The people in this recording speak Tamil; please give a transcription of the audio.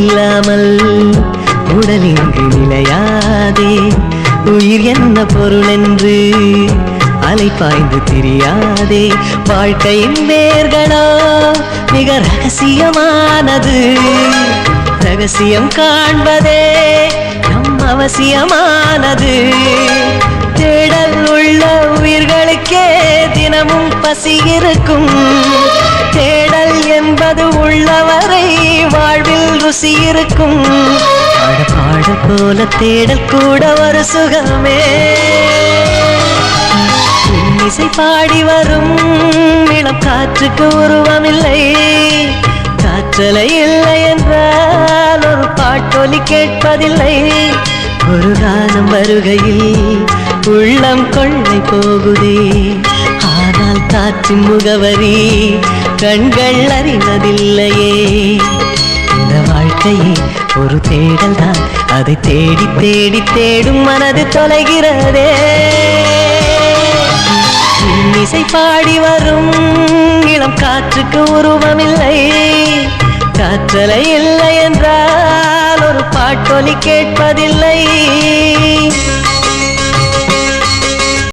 இல்லாமல் உடல் இங்கு நிலையாதே. உயிர் என்ன பொருள் என்று அலைப்பாய்ந்து தெரியாதே. வாழ்க்கையின் வேர்களோ மிக ரகசியமானது. ரகசியம் காண்பதே நம் அவசியமானது. தேடல் உள்ள உயிர்களுக்கே தினமும் பசி இருக்கும். தேடல் என்பது உள்ளவரை வாழ்வில் ருசி இருக்கும். பாட போல தேடல் கூட ஒரு சுகமே. இசை பாடி வரும் இளம் காற்றுக்கு உருவமில்லை. காற்றலை இல்லை என்றால் ஒரு பாட்டொலி கேட்பதில்லை. ஒரு காலம் வருகையில் உள்ளம் கொள்ளை போகுதே. ஆனால் காற்றின் முகவரி கண்கள் அறிவதில்லையே. இந்த வாழ்க்கையே ஒரு தேடல் தான். அதை தேடி தேடி தேடும் மனது தொலைகிறதே. இசை பாடி வரும் இளம் காற்றுக்கு உருவமில்லை. காற்றலை இல்லை என்றால் ஒரு பாட்டொலி கேட்பதில்லை.